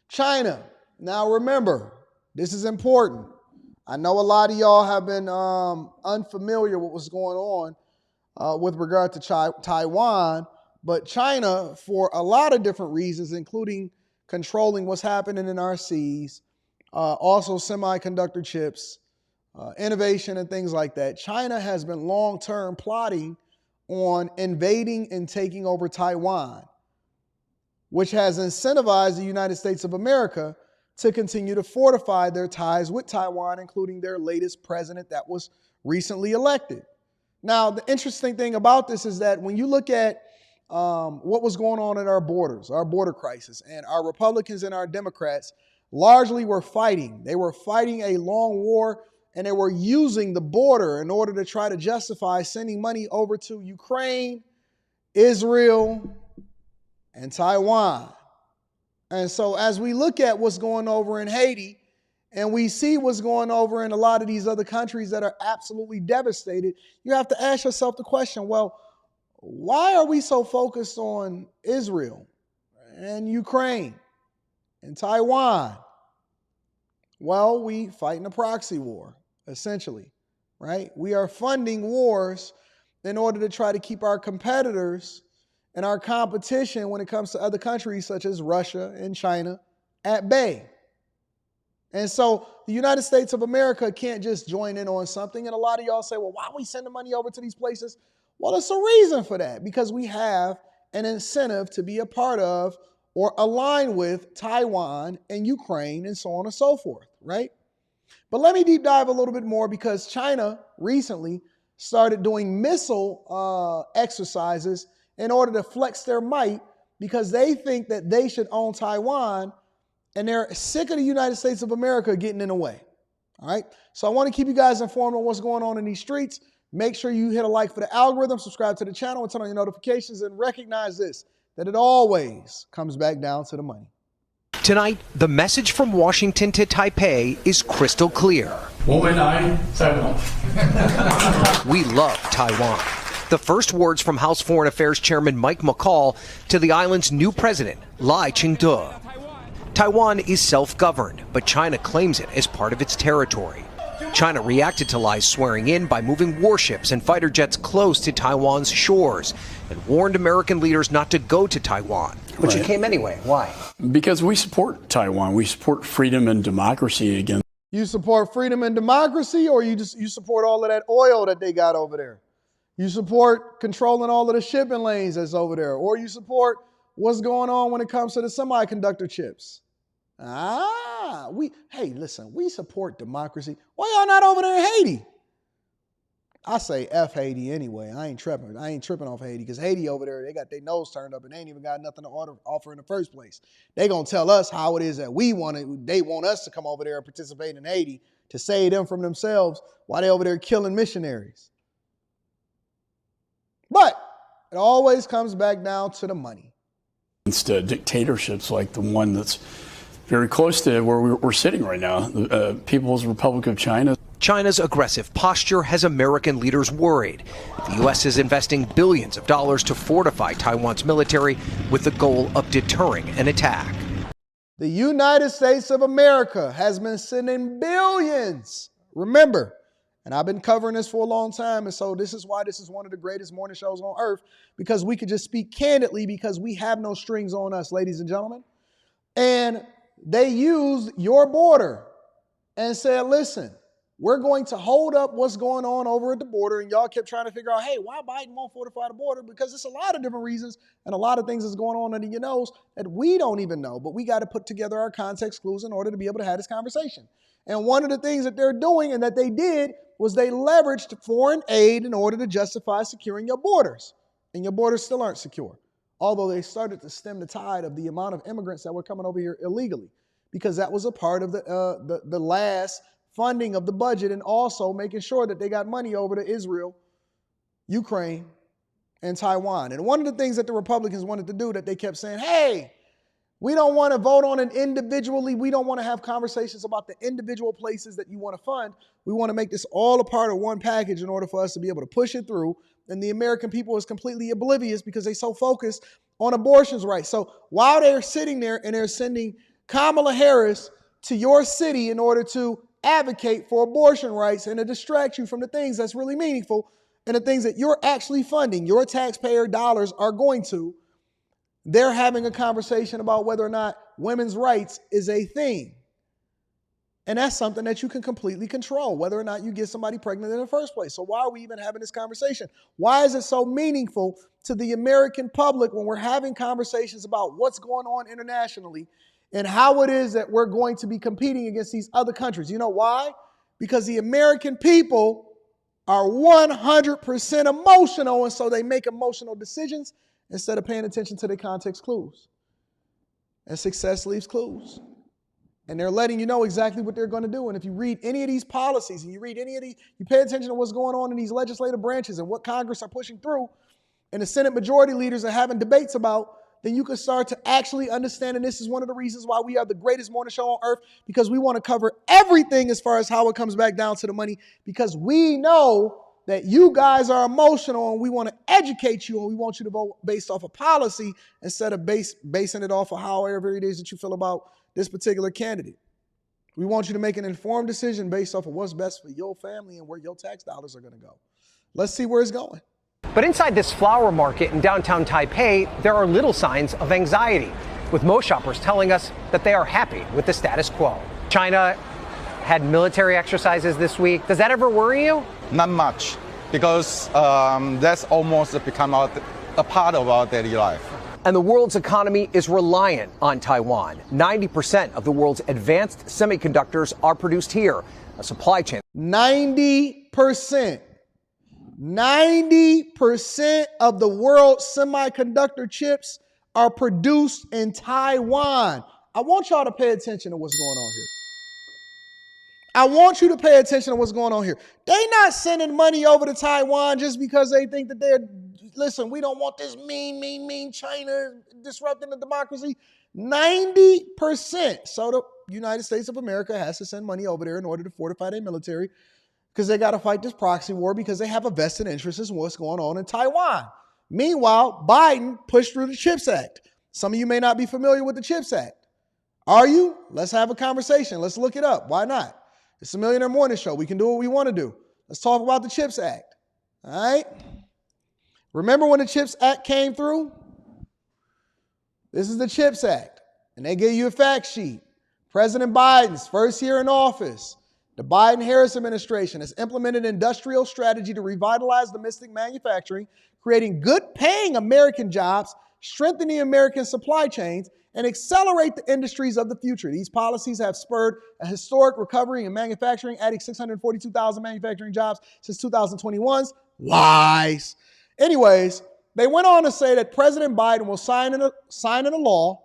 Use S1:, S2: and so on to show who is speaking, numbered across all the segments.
S1: China. Now remember, this is important. I know a lot of y'all have been unfamiliar with what's going on with regard to Taiwan, but China, for a lot of different reasons, including controlling what's happening in our seas, also semiconductor chips, innovation and things like that. China has been long-term plotting on invading and taking over Taiwan, which has incentivized the United States of America to continue to fortify their ties with Taiwan, including their latest president that was recently elected. Now, the interesting thing about this is that when you look at what was going on at our borders, our border crisis, and our Republicans and our Democrats largely were fighting. They were fighting a long war, and they were using the border in order to try to justify sending money over to Ukraine, Israel, and Taiwan. And so as we look at what's going over in Haiti, and we see what's going over in a lot of these other countries that are absolutely devastated, you have to ask yourself the question, well, why are we so focused on Israel and Ukraine and Taiwan? Well, we fighting a proxy war, essentially, right? We are funding wars in order to try to keep our competitors and our competition when it comes to other countries such as Russia and China at bay. And so the United States of America can't just join in on something. And a lot of y'all say, well, why are we sending money over to these places? Well, there's a reason for that, because we have an incentive to be a part of or align with Taiwan and Ukraine and so on and so forth, right? But let me deep dive a little bit more, because China recently started doing missile exercises in order to flex their might, because they think that they should own Taiwan, and they're sick of the United States of America getting in the way. All right. So I want to keep you guys informed on what's going on in these streets. Make sure you hit a like for the algorithm, subscribe to the channel, and turn on your notifications, and recognize this, that it always comes back down to the money.
S2: Tonight, the message from Washington to Taipei is crystal clear. We love Taiwan. The first words from House Foreign Affairs Chairman Mike McCall to the island's new president, Lai Ching-te. Taiwan is self-governed, but China claims it as part of its territory. China reacted to Lai's swearing in by moving warships and fighter jets close to Taiwan's shores and warned American leaders not to go to Taiwan. But you came anyway. Why?
S3: Because we support Taiwan. We support freedom and democracy again.
S1: You support freedom and democracy, or you support all of that oil that they got over there? You support controlling all of the shipping lanes that's over there, or you support what's going on when it comes to the semiconductor chips? Hey, listen, we support democracy. Why y'all not over there in Haiti? I say F Haiti anyway. I ain't tripping off Haiti, because Haiti over there, they got their nose turned up and they ain't even got nothing to offer in the first place. They gonna tell us how it is that they want us to come over there and participate in Haiti to save them from themselves while they over there killing missionaries. But it always comes back down to the money.
S3: Instead, dictatorships like the one that's very close to where we're sitting right now, the People's Republic of China.
S2: China's aggressive posture has American leaders worried. The U.S. is investing billions of dollars to fortify Taiwan's military with the goal of deterring an attack.
S1: The United States of America has been sending billions. Remember, and I've been covering this for a long time, and so this is why this is one of the greatest morning shows on earth, because we could just speak candidly, because we have no strings on us, ladies and gentlemen. And they used your border and said, listen, we're going to hold up what's going on over at the border. And y'all kept trying to figure out, hey, why Biden won't fortify the border? Because it's a lot of different reasons and a lot of things that's going on under your nose that we don't even know. But we got to put together our context clues in order to be able to have this conversation. And one of the things that they're doing and that they did was they leveraged foreign aid in order to justify securing your borders. And your borders still aren't secure, although they started to stem the tide of the amount of immigrants that were coming over here illegally, because that was a part of the last funding of the budget, and also making sure that they got money over to Israel, Ukraine, and Taiwan. And one of the things that the Republicans wanted to do, that they kept saying, hey, we don't want to vote on it individually. We don't want to have conversations about the individual places that you want to fund. We want to make this all a part of one package in order for us to be able to push it through. And the American people is completely oblivious because they're so focused on abortions rights. So while they're sitting there and they're sending Kamala Harris to your city in order to advocate for abortion rights and to distract you from the things that's really meaningful and the things that you're actually funding, your taxpayer dollars are going to. They're having a conversation about whether or not women's rights is a thing. And that's something that you can completely control, whether or not you get somebody pregnant in the first place. So why are we even having this conversation? Why is it so meaningful to the American public when we're having conversations about what's going on internationally and how it is that we're going to be competing against these other countries? You know why? Because the American people are 100% emotional, and so they make emotional decisions instead of paying attention to the context clues. And success leaves clues. And they're letting you know exactly what they're going to do. And if you read any of these policies and you read any of these, you pay attention to what's going on in these legislative branches and what Congress are pushing through and the Senate majority leaders are having debates about, then you can start to actually understand. And this is one of the reasons why we are the greatest morning show on earth, because we want to cover everything as far as how it comes back down to the money, because we know that you guys are emotional and we want to educate you and we want you to vote based off of policy instead of basing it off of however it is that you feel about this particular candidate. We want you to make an informed decision based off of what's best for your family and where your tax dollars are going to go. Let's see where it's going.
S2: But inside this flower market in downtown Taipei, there are little signs of anxiety, with most shoppers telling us that they are happy with the status quo. China had military exercises this week. Does that ever worry you?
S4: Not much, because that's almost become a part of our daily life.
S2: And the world's economy is reliant on Taiwan. 90% of the world's advanced semiconductors are produced here, a supply chain.
S1: 90%. 90% of the world's semiconductor chips are produced in Taiwan. I want y'all to pay attention to what's going on here. I want you to pay attention to what's going on here. They not sending money over to Taiwan just because they think that listen, we don't want this mean China disrupting the democracy. 90%. So the United States of America has to send money over there in order to fortify their military, because they got to fight this proxy war because they have a vested interest in what's going on in Taiwan. Meanwhile, Biden pushed through the CHIPS Act. Some of you may not be familiar with the CHIPS Act. Are you? Let's have a conversation. Let's look it up. Why not? It's a Millionaire Morning Show. We can do what we want to do. Let's talk about the CHIPS Act. All right? Remember when the CHIPS Act came through? This is the CHIPS Act. And they gave you a fact sheet. President Biden's first year in office. The Biden-Harris administration has implemented an industrial strategy to revitalize domestic manufacturing, creating good-paying American jobs, strengthening American supply chains, and accelerate the industries of the future. These policies have spurred a historic recovery in manufacturing, adding 642,000 manufacturing jobs since 2021's. Lies. Anyways, they went on to say that President Biden will sign in a law,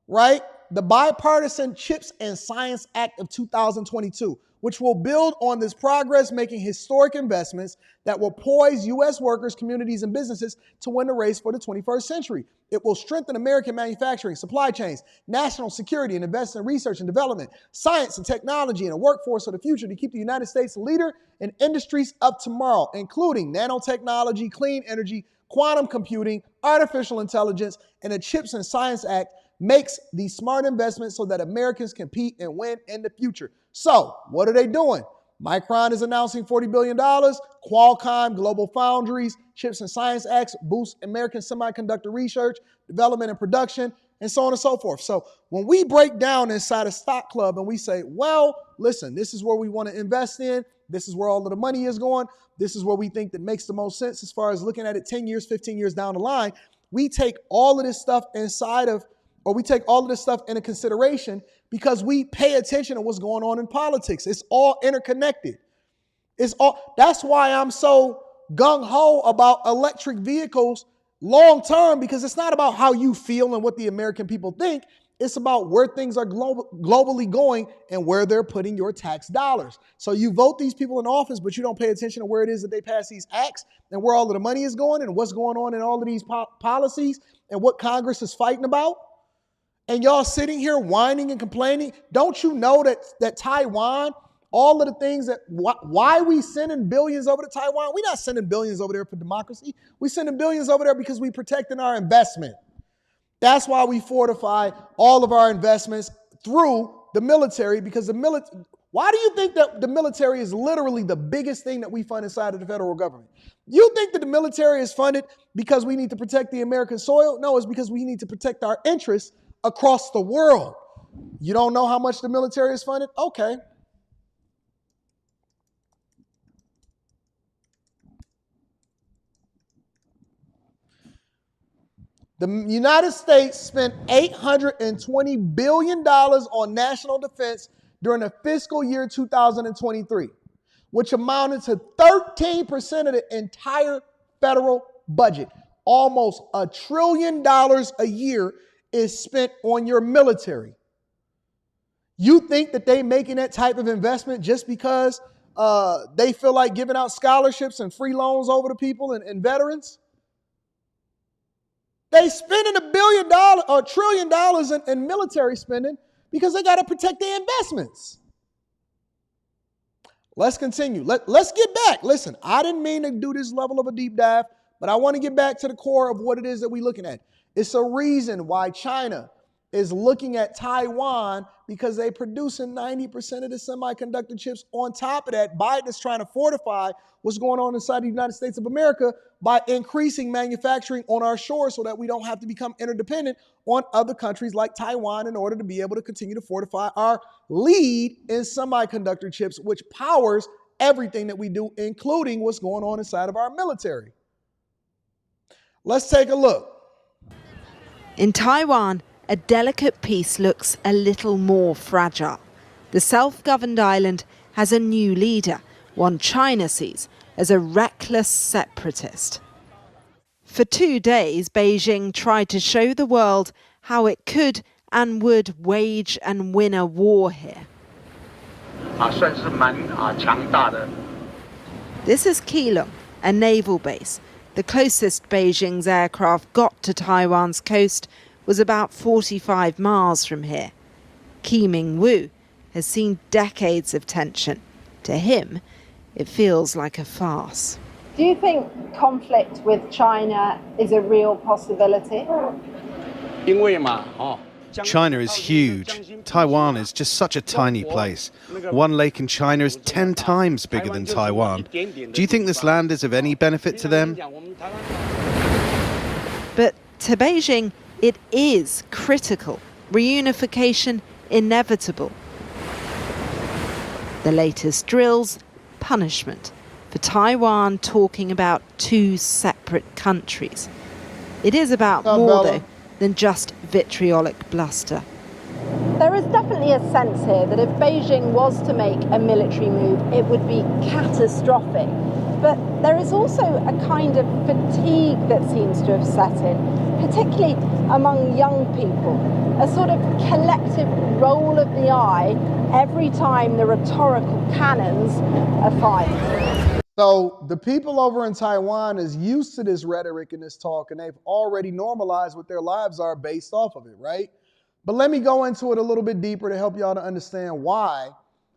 S1: right? The Bipartisan Chips and Science Act of 2022, which will build on this progress, making historic investments that will poise U.S. workers, communities, and businesses to win the race for the 21st century. It will strengthen American manufacturing, supply chains, national security, and invest in research and development, science and technology, and a workforce of the future to keep the United States a leader in industries of tomorrow, including nanotechnology, clean energy, quantum computing, artificial intelligence, and the Chips and Science Act makes these smart investments so that Americans compete and win in the future. So, what are they doing? Micron is announcing $40 billion. Qualcomm, Global Foundries, Chips and Science Acts boost American semiconductor research, development, and production, and so on and so forth. So when we break down inside a stock club and we say, well, listen, this is where we want to invest in, this is where all of the money is going, this is where we think that makes the most sense as far as looking at it 10 years, 15 years down the line, we take all of this stuff into consideration because we pay attention to what's going on in politics. It's all interconnected. That's why I'm so gung-ho about electric vehicles long term, because it's not about how you feel and what the American people think. It's about where things are globally going and where they're putting your tax dollars. So you vote these people in office, but you don't pay attention to where it is that they pass these acts and where all of the money is going and what's going on in all of these policies and what Congress is fighting about. And y'all sitting here whining and complaining. Don't you know that Taiwan, all of the things why we sending billions over to Taiwan? We're not sending billions over there for democracy. We're sending billions over there because we're protecting our investment. That's why we fortify all of our investments through the military, because why do you think that the military is literally the biggest thing that we fund inside of the federal government? You think that the military is funded because we need to protect the American soil? No, it's because we need to protect our interests across the world. You don't know how much the military is funded? Okay. The United States spent $820 billion on national defense during the fiscal year 2023, which amounted to 13% of the entire federal budget. Almost $1 trillion a year is spent on your military. You think that they making that type of investment just because they feel like giving out scholarships and free loans over to people and veterans? They spending $1 trillion in military spending because they got to protect their investments. Let's continue. Let's get back. Listen, I didn't mean to do this level of a deep dive, but I want to get back to the core of what it is that we're looking at. It's a reason why China is looking at Taiwan, because they're producing 90% of the semiconductor chips. On top of that, Biden is trying to fortify what's going on inside the United States of America by increasing manufacturing on our shores so that we don't have to become interdependent on other countries like Taiwan in order to be able to continue to fortify our lead in semiconductor chips, which powers everything that we do, including what's going on inside of our military. Let's take a look.
S5: In Taiwan, a delicate piece looks a little more fragile. The self-governed island has a new leader, one China sees as a reckless separatist. For 2 days, Beijing tried to show the world how it could and would wage and win a war here. This is Keelung, a naval base. The closest Beijing's aircraft got to Taiwan's coast was about 45 miles from here. Ki Ming-woo has seen decades of tension. To him, it feels like a farce.
S6: Do you think conflict with China is a real possibility?
S7: China is huge. Taiwan is just such a tiny place. One lake in China is 10 times bigger than Taiwan. Do you think this land is of any benefit to them?
S5: But to Beijing, it is critical. Reunification inevitable. The latest drills, punishment for Taiwan talking about two separate countries. It is about more, though, than just vitriolic bluster.
S6: There is definitely a sense here that if Beijing was to make a military move, it would be catastrophic. But there is also a kind of fatigue that seems to have set in, particularly among young people, a sort of collective roll of the eye every time the rhetorical cannons are fired.
S1: So the people over in Taiwan is used to this rhetoric and this talk, and they've already normalized what their lives are based off of it, right? But let me go into it a little bit deeper to help y'all to understand why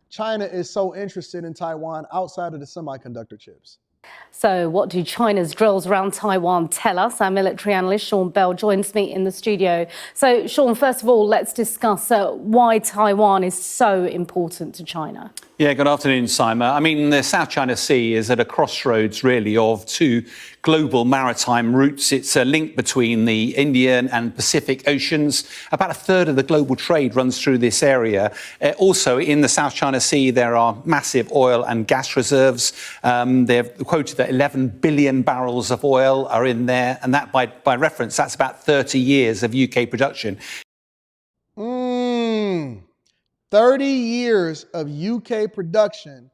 S1: China is so interested in Taiwan outside of the semiconductor chips.
S8: So what do China's drills around Taiwan tell us? Our military analyst Sean Bell joins me in the studio. So Sean, first of all, let's discuss why Taiwan is so important to China.
S9: Yeah, good afternoon, Simon. I mean, the South China Sea is at a crossroads, really, of two global maritime routes. It's a link between the Indian and Pacific Oceans. About a third of the global trade runs through this area. Also, in the South China Sea, there are massive oil and gas reserves. They've quoted that 11 billion barrels of oil are in there. And that, by reference, that's about 30 years of UK production.
S1: 30 years of UK production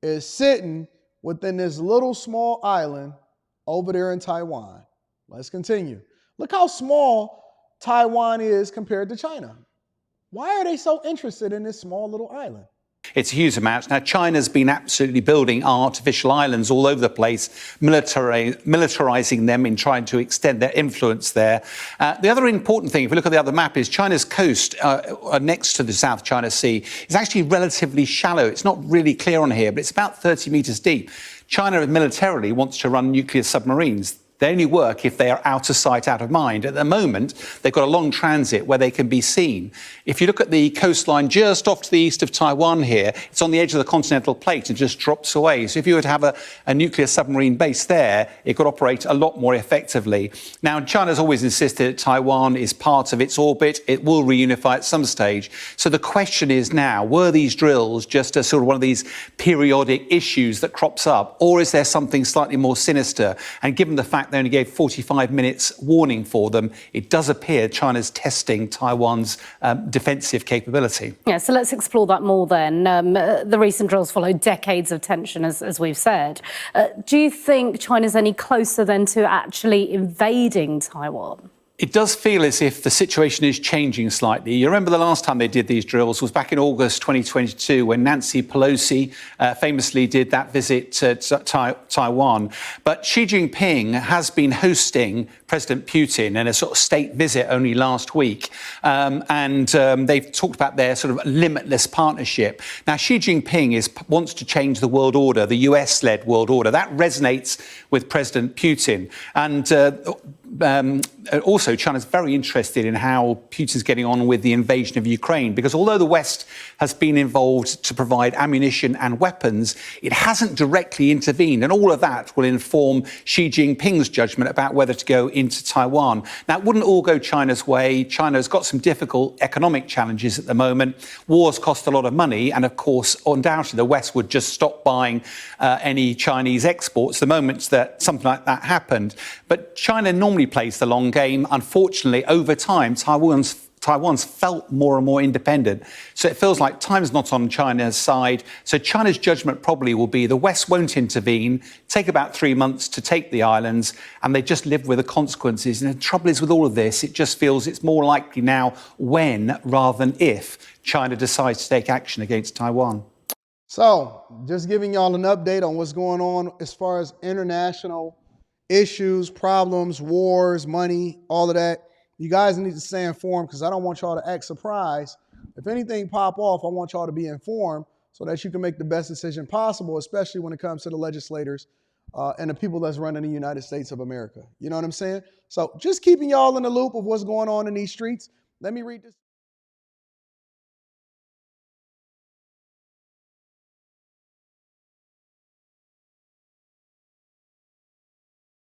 S1: is sitting within this little small island over there in Taiwan. Let's continue. Look how small Taiwan is compared to China. Why are they so interested in this small little island?
S9: It's a huge amount. Now, China's been absolutely building artificial islands all over the place, militarizing them in trying to extend their influence there. The other important thing, if you look at the other map, is China's coast next to the South China Sea is actually relatively shallow. It's not really clear on here, but it's about 30 meters deep. China militarily wants to run nuclear submarines. They only work if they are out of sight, out of mind. At the moment, they've got a long transit where they can be seen. If you look at the coastline just off to the east of Taiwan here, it's on the edge of the continental plate and just drops away. So if you were to have a nuclear submarine base there, it could operate a lot more effectively. Now, China's always insisted that Taiwan is part of its orbit. It will reunify at some stage. So the question is now, were these drills just a sort of one of these periodic issues that crops up, or is there something slightly more sinister? And given the fact they only gave 45 minutes warning for them, it does appear China's testing Taiwan's defensive capability.
S8: Yeah, so let's explore that more then. The recent drills followed decades of tension, as we've said. Do you think China's any closer then to actually invading Taiwan?
S9: It does feel as if the situation is changing slightly. You remember the last time they did these drills was back in August 2022 when Nancy Pelosi famously did that visit to Taiwan. But Xi Jinping has been hosting President Putin in a sort of state visit only last week. They've talked about their sort of limitless partnership. Now, Xi Jinping wants to change the world order, the US-led world order. That resonates with President Putin. Also, China's very interested in how Putin's getting on with the invasion of Ukraine, because although the West has been involved to provide ammunition and weapons, it hasn't directly intervened. And all of that will inform Xi Jinping's judgment about whether to go into Taiwan. Now, it wouldn't all go China's way. China's got some difficult economic challenges at the moment. Wars cost a lot of money. And of course, undoubtedly, the West would just stop buying any Chinese exports the moment that something like that happened. But China normally plays the long game. Unfortunately, over time, Taiwan's felt more and more independent. So it feels like time's not on China's side. So China's judgment probably will be the West won't intervene, take about 3 months to take the islands, and they just live with the consequences. And the trouble is with all of this, it just feels it's more likely now when rather than if China decides to take action against Taiwan.
S1: So just giving y'all an update on what's going on as far as international issues, problems, wars, money, all of that. You guys need to stay informed because I don't want y'all to act surprised. If anything pop off, I want y'all to be informed so that you can make the best decision possible, especially when it comes to the legislators and the people that's running the United States of America. You know what I'm saying? So just keeping y'all in the loop of what's going on in these streets. Let me read this.